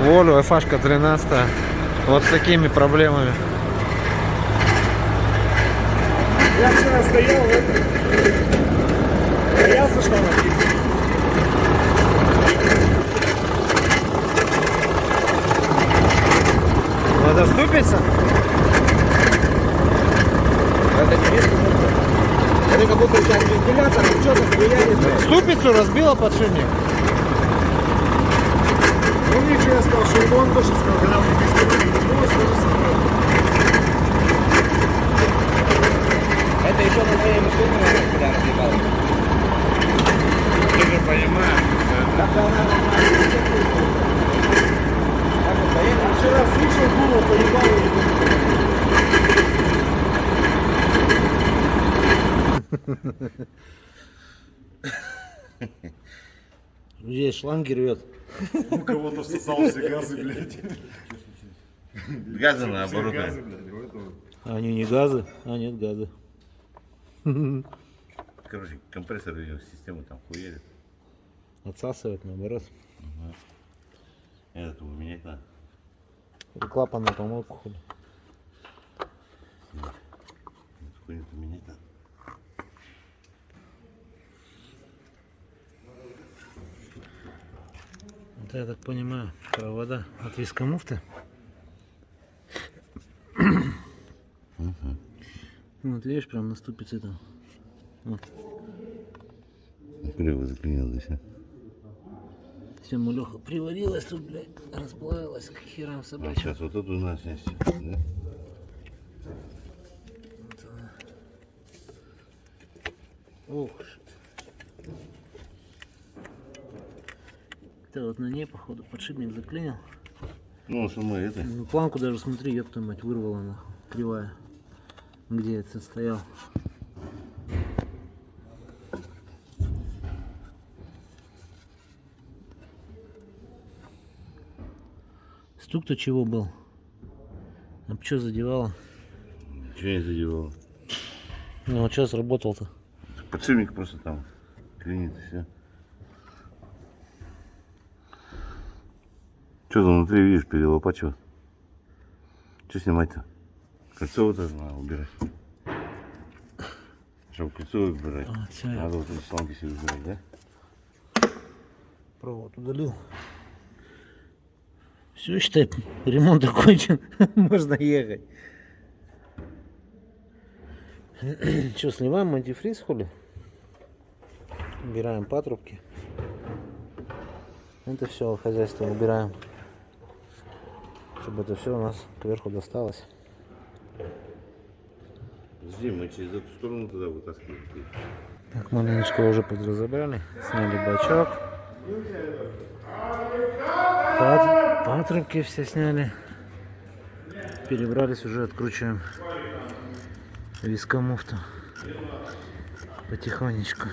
Волю, фашка 13. Вот с такими проблемами. Я вчера стоял, боялся, что она пишет. Надо ступиться? Это не видно. Это как будто у тебя вентилятор, что-то влияет. Ступицу разбила подшипник. Ну, мне я сказал, что ему он тоже сказал, когда у них это еще на моей машине, когда разбивал. Ты же понимаешь. Я вчера слышал, думал, Здесь шланги рвет. у кого-то всосал все газы, блядь. Газы наоборот. Газы, блядь, у этого. Они не газы, а нет газа. Короче, компрессор ее систему там хуерит. Отсасывает наоборот. Этот его менять надо. Клапан на помойку хули. Хуйню-то менять надо. Это, я так понимаю, провода от вискомуфты. Вот видишь, прям на ступице там. Вот. Криво заклинил здесь, а? Все, мулеха приварилась тут, блядь, расплавилась к херам А собачьим. сейчас вот эту у нас есть, да? Ох. Это вот на ней, походу, подшипник заклинил. Ну, что мы это. Ну, планку даже, смотри, ёпта мать, вырвала нахуй, кривая. Где это стоял? Стук-то чего был? А что задевало? Ничего не задевало. Ну, вот сейчас работал-то. Подшипник просто там клинит и все. Что там внутри видишь, перелопачивать? Что снимать-то? Кольцо вот это надо убирать. Чтобы кольцо убирать, А, всё, надо вот эти шланги себе убирать, да? провод удалил. Все, считай, ремонт окончен. Можно ехать. Что, снимаем антифриз, хули? Убираем патрубки. Это все хозяйство убираем, чтобы это все у нас кверху досталось. Подожди, мы через эту сторону туда вытаскиваем. Так, маленечко уже подразобрали. Сняли бачок. Патрубки все сняли. Перебрались, уже откручиваем вискомуфту потихонечку.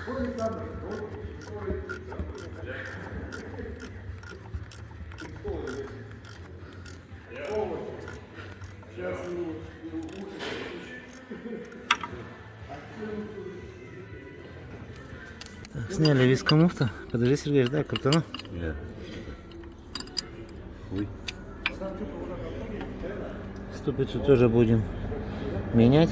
Так, сняли вискомуфту. Подожди, Сергей, дай картону. Нет. Ой. Ступицу тоже будем менять.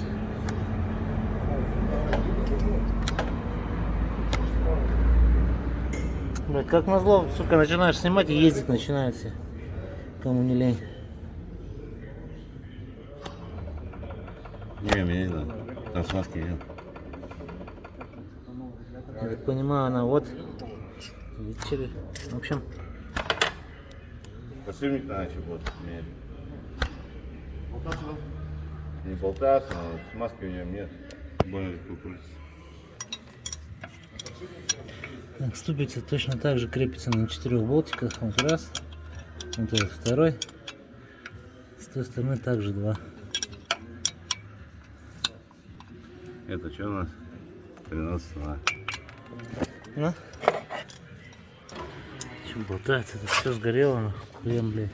Блядь, как назло, сука, начинаешь снимать и ездить начинается. Кому не лень. Не, менять надо. Там смазки идет. Я так понимаю, она вот. Видите ли? В общем, Подшипник надо еще будет менять. Не болтаться, но смазки у него нет. Больно легко крутится. так, ступица точно так же крепится на 4 болтиках. Вот раз. Вот этот второй. С той стороны также 2. Это что у нас? 13 на. Ну? Чем болтается? Это все сгорело, нахуй, блядь.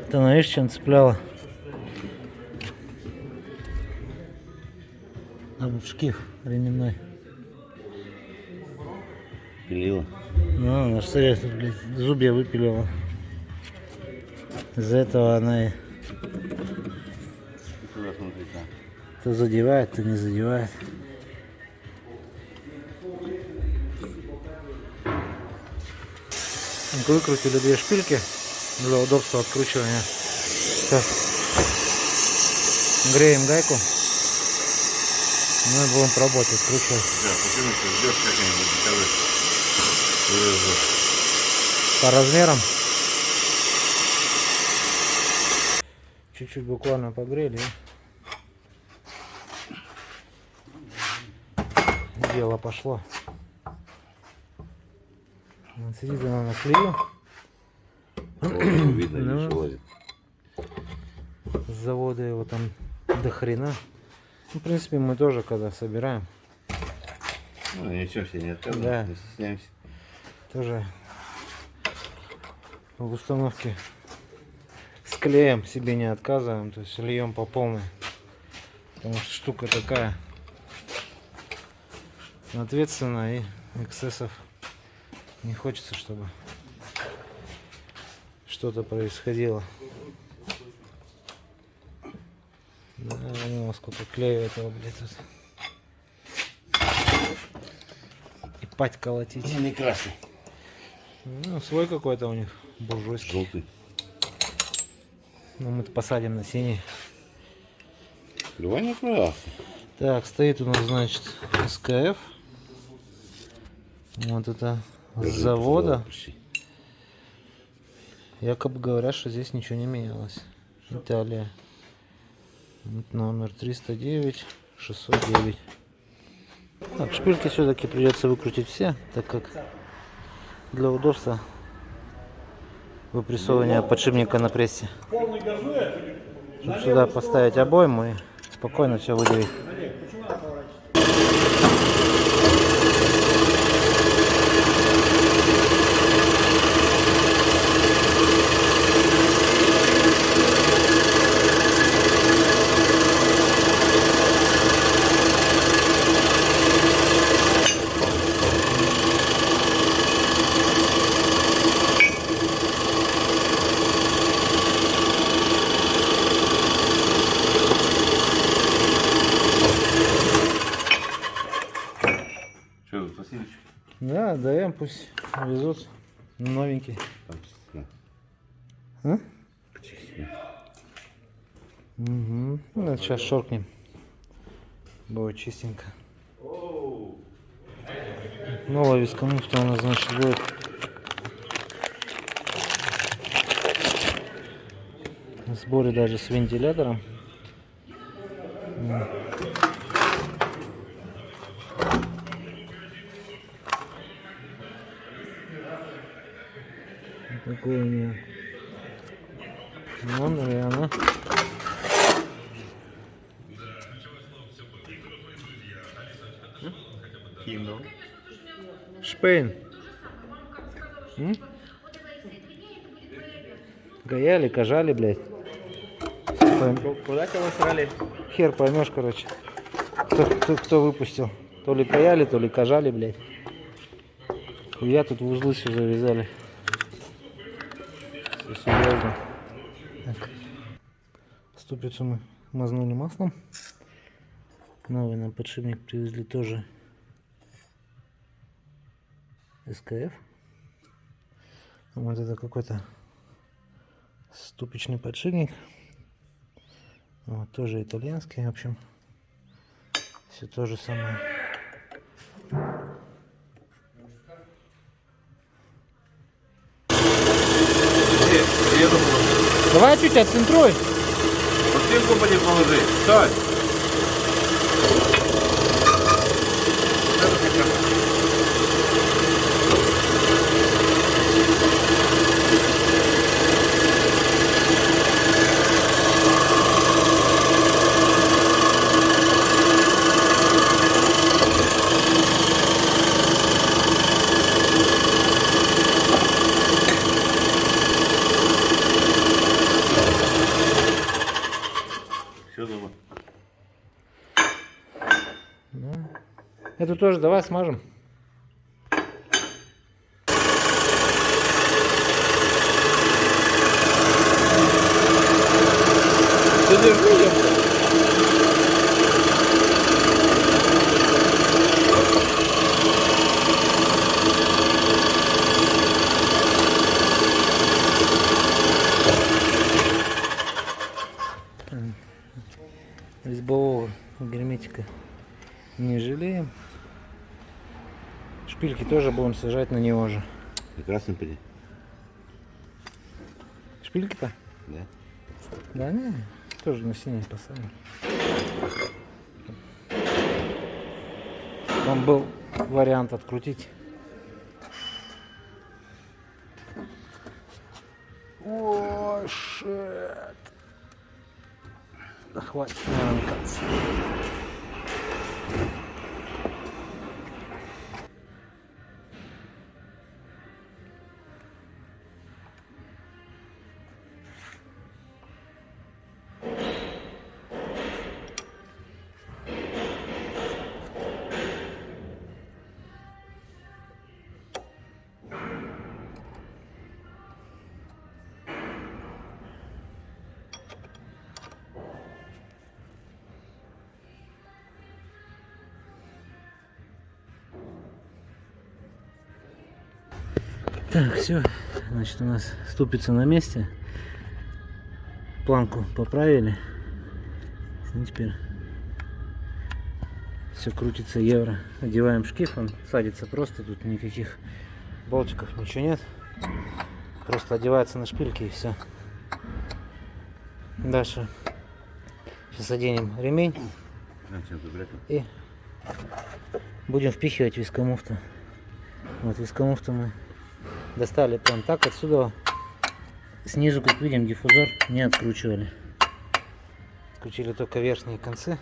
Это, знаешь, чем цепляла? Шкив ременной. Пилила. Ну, она ж, смотри, тут, блядь, зубья выпилила. Из-за этого она и Туда смотри, там. то задевает, то не задевает. Выкрутили две шпильки для удобства откручивания. Сейчас греем гайку. Мы будем пробовать откручивать. Да, почему ты ждешь как-нибудь показать? По размерам. Чуть-чуть буквально погрели. И дело пошло. Вот сидит она на клею. Видно, Ну. ничего лазит. С завода его там до хрена. Ну, в принципе, мы тоже когда собираем, Ну, ничего себе не отказываем, Да. не стесняемся. тоже в установке с клеем себе не отказываем, то есть льем по полной, потому что штука такая ответственная, и эксцессов не хочется, чтобы что-то происходило. Да, ну, сколько клея этого, блядь, тут. И пать колотить. Не красный. Ну, свой какой-то у них, буржуйский. Желтый. Ну, мы-то посадим на синий. Любой не красный. Так, стоит у нас, значит, СКФ. Вот это с завода. Якобы говорят, что здесь ничего не менялось. Италия. Вот номер 309 609. Так, шпильки все-таки придется выкрутить все, так как для удобства выпрессовывания подшипника на прессе. Чтобы сюда поставить обойму и спокойно все выдавить. Что, Васильевич? Да, даем, пусть везут. Новенький. Там честно. А? Честно. Угу. Ну, сейчас шоркнем. Будет чистенько. Новая вискомуфта у нас, значит, будет. В сборе даже с вентилятором. Такой у нее номер, и она Шпейн. Гаяли, кожали, блядь. Куда кого срали? Хер поймешь, короче. Кто выпустил. То ли паяли, то ли кожали, блядь. Хуя тут в узлы все завязали. Все серьезно. Так. Ступицу мы мазнули маслом. Новый нам подшипник привезли тоже. СКФ. Вот это какой-то ступичный подшипник. Вот, тоже итальянский, в общем. Все то же самое. Давай чуть отцентруй. Вот спинку поди положи. Стой. Все дома. Эту тоже давай смажем. тоже будем сажать на него же. Прекрасно пили. Шпильки-то? Да. Да, не, тоже на синий посадим. Там был вариант открутить. Ой, шет. Да хватит, наверное, каться. Так, все, значит, у нас ступица на месте. Планку поправили. И теперь все крутится евро. Одеваем шкив, он садится просто, тут никаких болтиков, ничего нет. Просто одевается на шпильки и все. Дальше сейчас оденем ремень и будем впихивать вискомуфту. Вот вискомуфту мы достали прям так отсюда. Снизу, как видим, диффузор не откручивали. Открутили только верхние концы.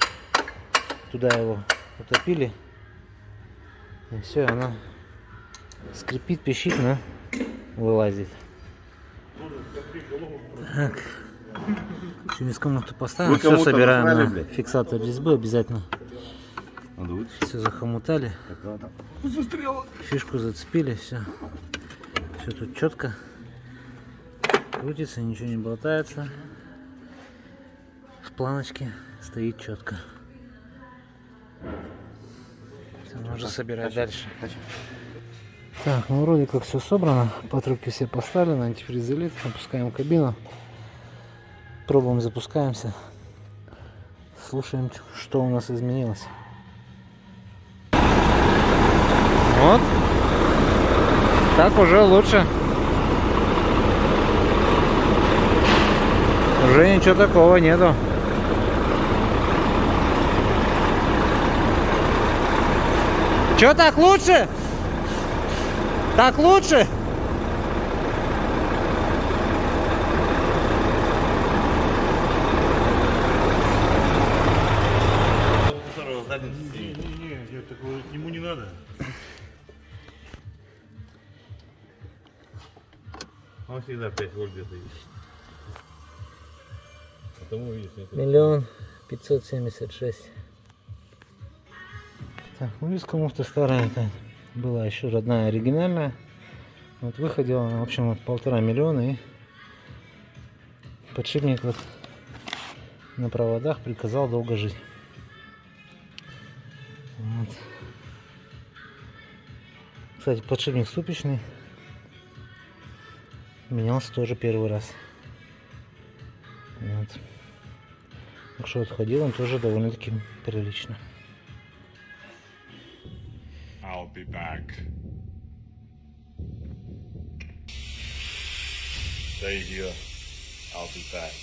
Туда его утопили. И все, она скрипит, пищит, но вылазит. Так. Через комнату поставим. Все собираем на фиксатор резьбы обязательно. Все захомутали. Фишку зацепили, все. Все тут четко. Крутится, ничего не болтается. В планочке стоит четко. Все, можно собирать дальше. Так, ну вроде как все собрано. Патрубки все поставлены, антифриз залит. Опускаем кабину. Пробуем, запускаемся. Слушаем, что у нас изменилось. Вот. Так уже лучше. Уже ничего такого нету. Чё, так лучше? Так лучше? Не, такого ему не надо. Он всегда 5 вольт где-то есть. Потому видишь, Миллион 576. Так, ну вискомуфта старая, это была еще родная, оригинальная. Вот выходила, в общем, вот 1,5 миллиона, и подшипник вот на проводах приказал долго жить. Вот. Кстати, подшипник ступичный. Менялся тоже первый раз. Вот. Так что отходил он тоже довольно-таки прилично. I'll be back. Stay here. I'll be back.